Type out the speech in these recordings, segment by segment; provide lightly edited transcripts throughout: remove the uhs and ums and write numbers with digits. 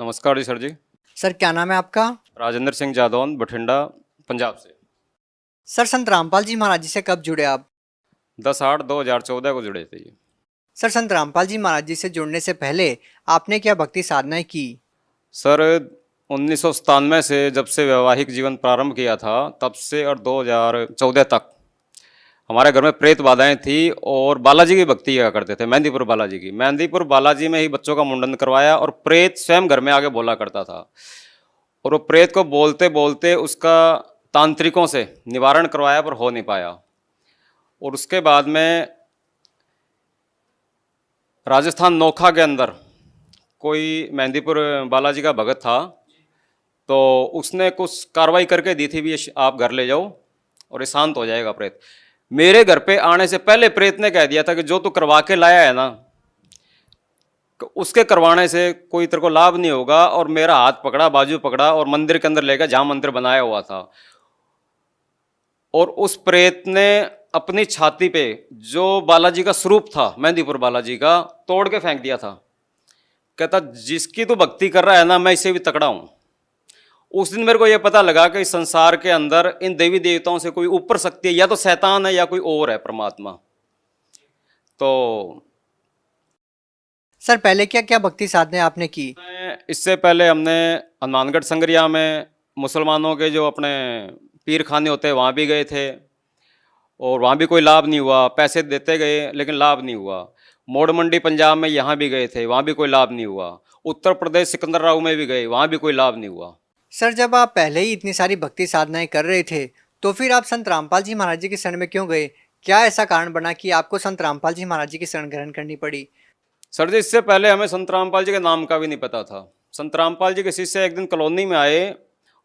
नमस्कार जी सर जी। सर क्या नाम है आपका? राजेंद्र सिंह जादौन, बठिंडा, पंजाब से। सर संत रामपाल जी महाराज जी से कब जुड़े आप? 10/8/2014 को जुड़े थे जी। सर संत रामपाल जी महाराज जी से जुड़ने से पहले आपने क्या भक्ति साधनाएं की? सर 1997 से जब से वैवाहिक जीवन प्रारंभ किया था तब से और 2014 तक हमारे घर में प्रेत बाधाएं थी और बालाजी की भक्ति किया करते थे। मेहंदीपुर बालाजी की, मेहंदीपुर बालाजी में ही बच्चों का मुंडन करवाया और प्रेत स्वयं घर में आके बोला करता था। और वो प्रेत को बोलते बोलते उसका तांत्रिकों से निवारण करवाया पर हो नहीं पाया। और उसके बाद में राजस्थान नोखा के अंदर कोई मेहंदीपुर बालाजी का भगत था, तो उसने कुछ कार्रवाई करके दी थी भी, ये आप घर ले जाओ और ये शांत हो जाएगा प्रेत। मेरे घर पे आने से पहले प्रेत ने कह दिया था कि जो तू करवा के लाया है ना, उसके करवाने से कोई तेरे को लाभ नहीं होगा। और मेरा हाथ पकड़ा, बाजू पकड़ा और मंदिर के अंदर ले गया जहां मंदिर बनाया हुआ था। और उस प्रेत ने अपनी छाती पे जो बालाजी का स्वरूप था, मेहंदीपुर बालाजी का, तोड़ के फेंक दिया था। कहता जिसकी तू भक्ति कर रहा है ना, मैं इससे भी तकड़ा हूं। उस दिन मेरे को यह पता लगा कि इस संसार के अंदर इन देवी देवताओं से कोई ऊपर शक्ति है, या तो शैतान है या कोई और है परमात्मा। तो सर पहले क्या क्या भक्ति साधनाएं आपने की? इससे पहले हमने हनुमानगढ़ संगरिया में मुसलमानों के जो अपने पीर खाने होते हैं वहाँ भी गए थे और वहाँ भी कोई लाभ नहीं हुआ। पैसे देते गए लेकिन लाभ नहीं हुआ। मोड़ मंडी पंजाब में यहाँ भी गए थे, वहाँ भी कोई लाभ नहीं हुआ। उत्तर प्रदेश सिकंदराबाद में भी गए, वहाँ भी कोई लाभ नहीं हुआ। सर जब आप पहले ही इतनी सारी भक्ति साधनाएं कर रहे थे तो फिर आप संत रामपाल जी महाराज जी की शरण में क्यों गए? क्या ऐसा कारण बना कि आपको संत रामपाल जी महाराज जी की शरण ग्रहण करनी पड़ी? सर जी, इससे पहले हमें संत रामपाल जी के नाम का भी नहीं पता था। संत रामपाल जी के शिष्य एक दिन कॉलोनी में आए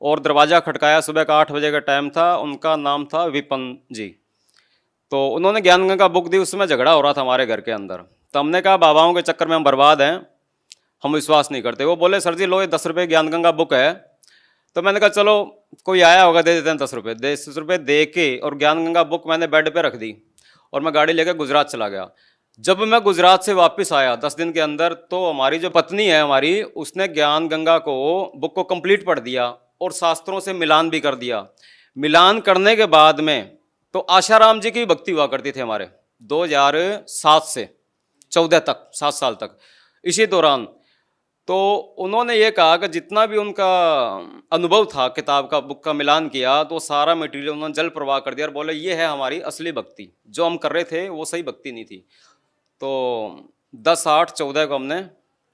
और दरवाज़ा खटकाया। सुबह का 8 बजे का टाइम था। उनका नाम था विपन जी। तो उन्होंने ज्ञान गंगा बुक दी। उसमें झगड़ा हो रहा था हमारे घर के अंदर। तो हमने कहा बाबाओं के चक्कर में हम बर्बाद हैं, हम विश्वास नहीं करते। वो बोले सर जी लो, ये 10 रुपये ज्ञान गंगा बुक है। तो मैंने कहा चलो कोई आया होगा, दे देते हैं 10 रुपये। 10 रुपये दे के और ज्ञान गंगा बुक मैंने बेड पे रख दी और मैं गाड़ी लेकर गुजरात चला गया। जब मैं गुजरात से वापस आया 10 दिन के अंदर, तो हमारी जो पत्नी है हमारी, उसने ज्ञान गंगा को बुक को कंप्लीट पढ़ दिया और शास्त्रों से मिलान भी कर दिया। मिलान करने के बाद में तो आशाराम जी की भक्ति हुआ करती थी हमारे 2007 से 14 तक, 7 साल तक। इसी दौरान तो उन्होंने ये कहा कि जितना भी उनका अनुभव था किताब का, बुक का मिलान किया तो सारा मटेरियल उन्होंने जल प्रवाह कर दिया और बोले ये है हमारी असली भक्ति। जो हम कर रहे थे वो सही भक्ति नहीं थी। तो 10/8/14 को हमने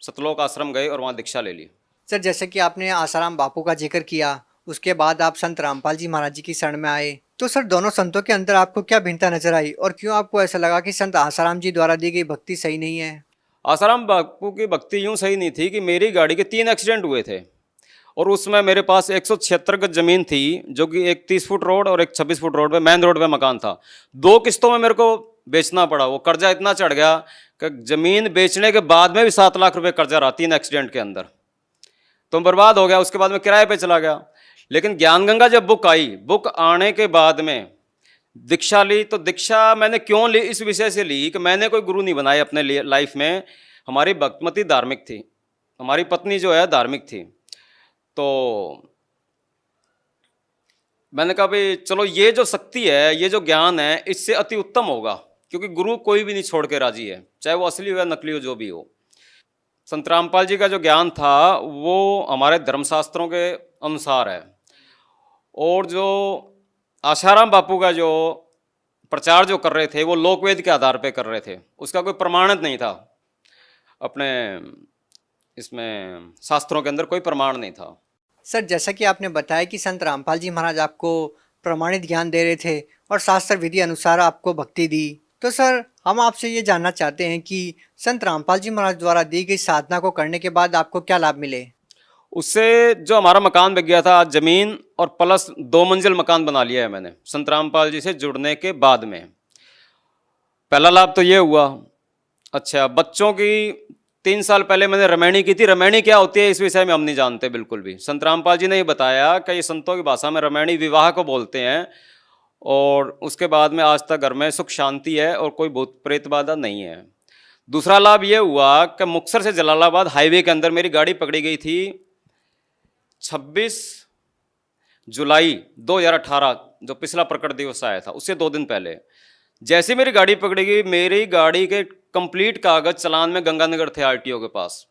सतलोक आश्रम गए और वहाँ दीक्षा ले ली। सर जैसे कि आपने आसाराम बापू का जिक्र किया, उसके बाद आप संत रामपाल जी महाराज जी की शरण में आए, तो सर दोनों संतों के अंदर आपको क्या भिन्नता नजर आई और क्यों आपको ऐसा लगा कि संत आसाराम जी द्वारा दी गई भक्ति सही नहीं है? आसाराम बापू की भक्ति यूँ सही नहीं थी कि मेरी गाड़ी के 3 एक्सीडेंट हुए थे और उसमें मेरे पास 176 गज जमीन थी, जो कि एक 30 फुट रोड और एक 26 फुट रोड पे, मेन रोड पे मकान था। 2 किस्तों में मेरे को बेचना पड़ा। वो कर्जा इतना चढ़ गया कि जमीन बेचने के बाद में भी 7 लाख रुपए कर्जा रहा 3 एक्सीडेंट के अंदर। तो बर्बाद हो गया। उसके बाद में किराए पे चला गया। लेकिन ज्ञान गंगा जब बुक आई, बुक आने के बाद में दीक्षा ली। तो दीक्षा मैंने क्यों ली? इस विषय से ली कि मैंने कोई गुरु नहीं बनाए अपने लिए लाइफ में। हमारी भक्तिमती धार्मिक थी, हमारी पत्नी जो है धार्मिक थी। तो मैंने कहा भाई चलो ये जो शक्ति है, ये जो ज्ञान है, इससे अति उत्तम होगा, क्योंकि गुरु कोई भी नहीं छोड़ के राजी है, चाहे वो असली हो या नकली हो, जो भी हो। संत रामपाल जी का जो ज्ञान था वो हमारे धर्मशास्त्रों के अनुसार है। और जो आशाराम बापू का जो प्रचार जो कर रहे थे वो लोकवेद के आधार पे कर रहे थे, उसका कोई प्रमाणित नहीं था। अपने इसमें शास्त्रों के अंदर कोई प्रमाण नहीं था। सर जैसा कि आपने बताया कि संत रामपाल जी महाराज आपको प्रमाणित ज्ञान दे रहे थे और शास्त्र विधि अनुसार आपको भक्ति दी, तो सर हम आपसे ये जानना चाहते हैं कि संत रामपाल जी महाराज द्वारा दी गई साधना को करने के बाद आपको क्या लाभ मिले? उससे जो हमारा मकान बिक गया था, आज जमीन और प्लस 2 मंजिल मकान बना लिया है मैंने संत रामपाल जी से जुड़ने के बाद में। पहला लाभ तो ये हुआ। अच्छा, बच्चों की 3 साल पहले मैंने रमैणी की थी। रमैणी क्या होती है इस विषय में हम नहीं जानते बिल्कुल भी। संत रामपाल जी ने ये बताया कि ये संतों की भाषा में रमैणी विवाह को बोलते हैं। और उसके बाद में आज तक घर में सुख शांति है और कोई भूत प्रेत बाधा नहीं है। दूसरा लाभ ये हुआ कि मुक्तसर से जलालाबाद हाईवे के अंदर मेरी गाड़ी पकड़ी गई थी 26 जुलाई 2018, जो पिछला प्रकट दिवस आया था उससे 2 दिन पहले। जैसे मेरी गाड़ी पकड़ी गई, मेरी गाड़ी के कंप्लीट कागज चालान में गंगानगर थे आरटीओ के पास।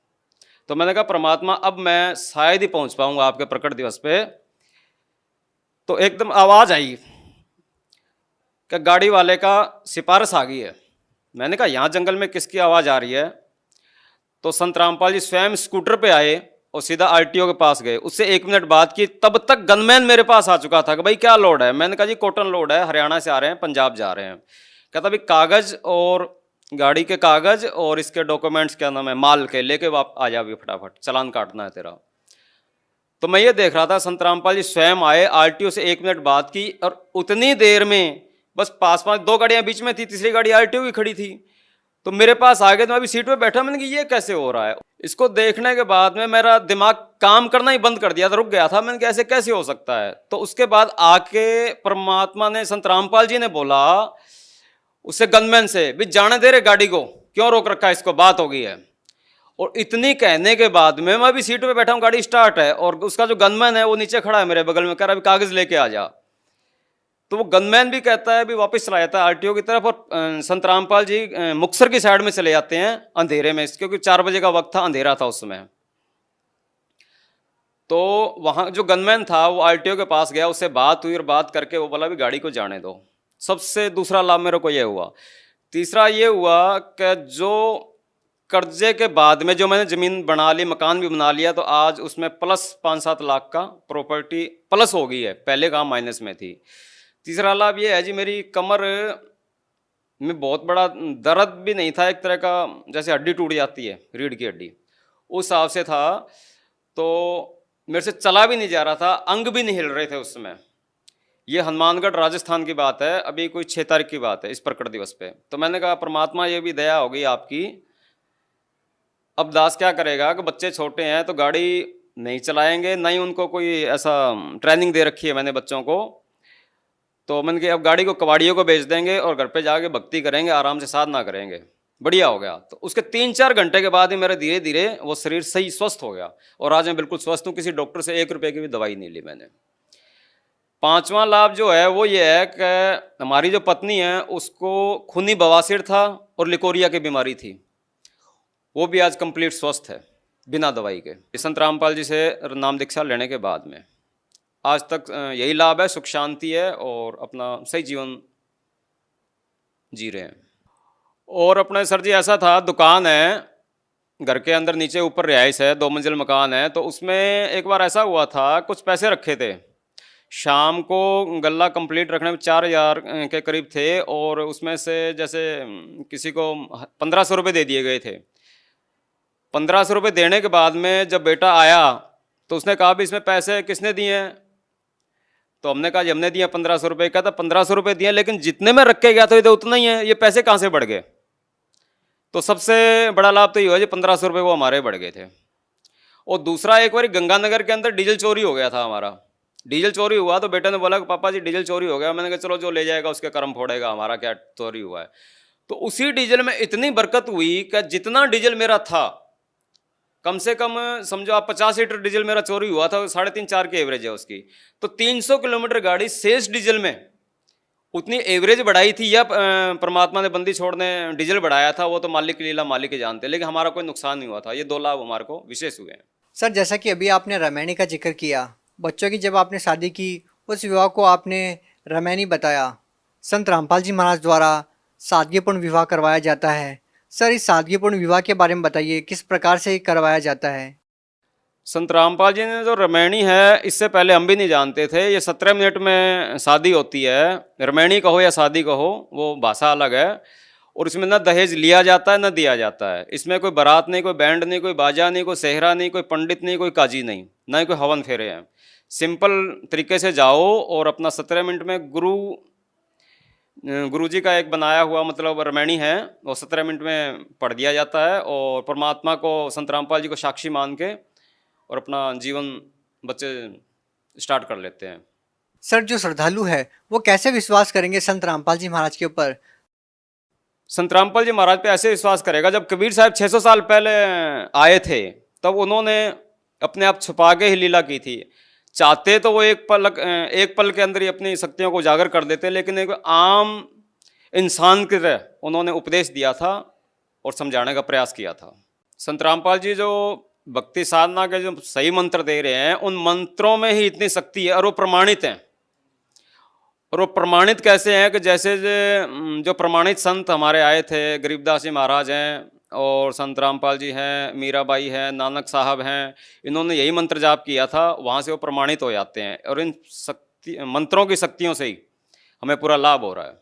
तो मैंने कहा परमात्मा अब मैं शायद ही पहुंच पाऊंगा आपके प्रकट दिवस पे। तो एकदम आवाज आई कि गाड़ी वाले का सिफारिश आ गई है। मैंने कहा यहाँ जंगल में किसकी आवाज़ आ रही है? तो संत रामपाल जी स्वयं स्कूटर पे आए और सीधा आरटीओ के पास गए। उससे 1 मिनट बाद की, तब तक गनमैन मेरे पास आ चुका था कि भाई क्या लोड है। मैंने कहा जी कॉटन लोड है, हरियाणा से आ रहे हैं, पंजाब जा रहे हैं। कहता भाई कागज और गाड़ी के कागज और इसके डॉक्यूमेंट्स क्या नाम है माल के लेके वाप आ जा भी फटाफट, चालान काटना है तेरा। तो मैं ये देख रहा था संत रामपाल जी स्वयं आए आरटीओ से 1 मिनट बाद की, और उतनी देर में बस पास 2 गाड़ियां बीच में थी, तीसरी गाड़ी आरटीओ की खड़ी थी। तो मेरे पास आ गए, तो मैं अभी सीट पे बैठा, मैंने कहा ये कैसे हो रहा है। इसको देखने के बाद में मेरा दिमाग काम करना ही बंद कर दिया था, रुक गया था। मैंने कहा ऐसे कैसे हो सकता है। तो उसके बाद आके परमात्मा ने, संत रामपाल जी ने बोला उससे गनमैन से, भी जाने दे रहे गाड़ी को, क्यों रोक रखा है इसको, बात हो गई है। और इतनी कहने के बाद में मैं अभी सीट पे बैठा हूँ, गाड़ी स्टार्ट है, और उसका जो गनमैन है वो नीचे खड़ा है मेरे बगल में, कह रहा अभी कागज लेके आ जा। तो वो गनमैन भी कहता है भी वापस चला जाता है आरटीओ की तरफ, और संत रामपाल जी मुक्तसर की साइड में चले जाते हैं अंधेरे में, क्योंकि 4 बजे का वक्त था, अंधेरा था उस समय। तो वहाँ जो गनमैन था वो आरटीओ के पास गया, उससे बात हुई, और बात करके वो बोला भी गाड़ी को जाने दो। सबसे दूसरा लाभ मेरे को ये हुआ। तीसरा ये हुआ कि जो कर्जे के बाद में जो मैंने ज़मीन बना ली, मकान भी बना लिया, तो आज उसमें प्लस 5-7 लाख का प्रॉपर्टी प्लस हो गई है, पहले कहाँ माइनस में थी। तीसरा लाभ ये है जी, मेरी कमर में बहुत बड़ा दर्द भी नहीं था, एक तरह का जैसे हड्डी टूट जाती है, रीढ़ की हड्डी, उस हिसाब से था। तो मेरे से चला भी नहीं जा रहा था, अंग भी नहीं हिल रहे थे उस समय। ये हनुमानगढ़ राजस्थान की बात है, अभी कोई 6 तारीख की बात है, इस प्रकट दिवस पे। तो मैंने कहा परमात्मा ये भी दया हो गई आपकी, अब दास क्या करेगा कि बच्चे छोटे हैं तो गाड़ी नहीं चलाएंगे, नहीं उनको कोई ऐसा ट्रेनिंग दे रखी है मैंने बच्चों को। तो मैंने कहा अब गाड़ी को कबाड़ियों को बेच देंगे और घर पे जाके भक्ति करेंगे, आराम से साधना करेंगे, बढ़िया हो गया। तो उसके 3-4 घंटे के बाद ही मेरा धीरे धीरे वो शरीर सही स्वस्थ हो गया, और आज मैं बिल्कुल स्वस्थ हूँ, किसी डॉक्टर से 1 रुपये की भी दवाई नहीं ली मैंने। 5वां लाभ जो है वो ये है कि हमारी जो पत्नी है उसको खूनी बवासीर था और लिकोरिया की बीमारी थी, वो भी आज कंप्लीट स्वस्थ है बिना दवाई के, संत रामपाल जी से नाम दीक्षा लेने के बाद में। आज तक यही लाभ है, सुख शांति है, और अपना सही जीवन जी रहे हैं। और अपने सर जी ऐसा था, दुकान है घर के अंदर, नीचे ऊपर रिहाइश है, 2 मंजिल मकान है। तो उसमें एक बार ऐसा हुआ था, कुछ पैसे रखे थे, शाम को गल्ला कंप्लीट रखने में 4000 के करीब थे, और उसमें से जैसे किसी को 1500 रुपये दे दिए गए थे। 1500 रुपये देने के बाद में जब बेटा आया तो उसने कहा भी इसमें पैसे किसने दिए हैं? तो हमने कहा हमने दिए 1500 रुपये। कहता 1500 रुपये दिए, लेकिन जितने में रख के गया था उतना ही है, ये पैसे कहाँ से बढ़ गए? तो सबसे बड़ा लाभ तो ये हुआ जी 1500 रुपये वो हमारे बढ़ गए थे। और दूसरा, एक बार गंगानगर के अंदर डीजल चोरी हो गया था हमारा। डीजल चोरी हुआ तो बेटे ने बोला कि पापा जी डीजल चोरी हो गया। मैंने कहा चलो जो ले जाएगा उसके कर्म फोड़ेगा, हमारा क्या चोरी हुआ है। तो उसी डीजल में इतनी बरकत हुई कि जितना डीजल मेरा था, कम से कम समझो आप 50 लीटर डीजल मेरा चोरी हुआ था, 3.5-4 की एवरेज है उसकी। तो 300 किलोमीटर गाड़ी शेष डीजल में उतनी एवरेज बढ़ाई थी, या परमात्मा ने बंदी छोड़ने डीजल बढ़ाया था, वो तो मालिक की लीला मालिक ही जानते, लेकिन हमारा कोई नुकसान नहीं हुआ था। ये 2 लाभ हमारे को विशेष हुए हैं। सर, जैसा कि अभी आपने रामायणी का जिक्र किया, बच्चों की जब आपने शादी की उस विवाह को आपने रामायणी बताया। संत रामपाल जी महाराज द्वारा सादगीपूर्ण विवाह करवाया जाता है। सर, इस सादगीपूर्ण विवाह के बारे में बताइए, किस प्रकार से करवाया जाता है? संत रामपाल जी ने जो रामायणी है, इससे पहले हम भी नहीं जानते थे। ये 17 मिनट में शादी होती है, रामायणी कहो या शादी कहो, वो भाषा अलग है। और इसमें ना दहेज लिया जाता है ना दिया जाता है। इसमें कोई बारात नहीं, कोई बैंड नहीं, कोई बाजा नहीं, कोई सेहरा नहीं, कोई पंडित नहीं, कोई काजी नहीं, ना ही कोई हवन फेरे हैं। सिंपल तरीके से जाओ और अपना 17 मिनट में गुरु जी का एक बनाया हुआ मतलब रामायणी है, वो 17 मिनट में पढ़ दिया जाता है, और परमात्मा को, संत रामपाल जी को साक्षी मान के और अपना जीवन बच्चे स्टार्ट कर लेते हैं। सर, जो श्रद्धालु है वो कैसे विश्वास करेंगे संत रामपाल जी महाराज के ऊपर? संत रामपाल जी महाराज पे ऐसे विश्वास करेगा, जब कबीर साहब 600 साल पहले आए थे तब उन्होंने अपने आप छुपा के ही लीला की थी। चाहते तो वो एक पल के अंदर ही अपनी शक्तियों को उजागर कर देते, लेकिन एक आम इंसान की तरह उन्होंने उपदेश दिया था और समझाने का प्रयास किया था। संत रामपाल जी जो भक्ति साधना के जो सही मंत्र दे रहे हैं, उन मंत्रों में ही इतनी शक्ति है और वो प्रमाणित हैं। और वो प्रमाणित कैसे हैं कि जैसे जो प्रमाणित संत हमारे आए थे, गरीबदास जी महाराज हैं और संत रामपाल जी हैं, मीराबाई हैं, नानक साहब हैं, इन्होंने यही मंत्र जाप किया था, वहाँ से वो प्रमाणित हो जाते हैं और इन मंत्रों की शक्तियों से ही हमें पूरा लाभ हो रहा है।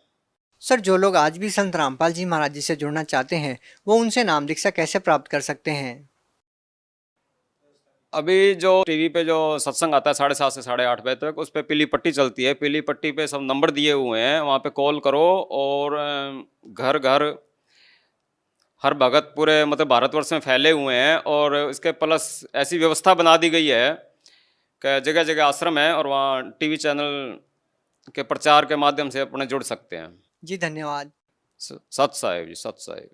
सर, जो लोग आज भी संत रामपाल जी महाराज जी से जुड़ना चाहते हैं वो उनसे नाम दीक्षा कैसे प्राप्त कर सकते हैं? अभी जो टीवी पे जो सत्संग आता है 7:30 से 8:30 बजे तक, उस पर पीली पट्टी चलती है। पीली पट्टी पे सब नंबर दिए हुए हैं, वहाँ पे कॉल करो और घर घर हर भगत पूरे मतलब भारतवर्ष में फैले हुए हैं और इसके प्लस ऐसी व्यवस्था बना दी गई है कि जगह जगह आश्रम है और वहाँ टीवी चैनल के प्रचार के माध्यम से अपने जुड़ सकते हैं। जी धन्यवाद। सत साहिब जी, सत साहिब।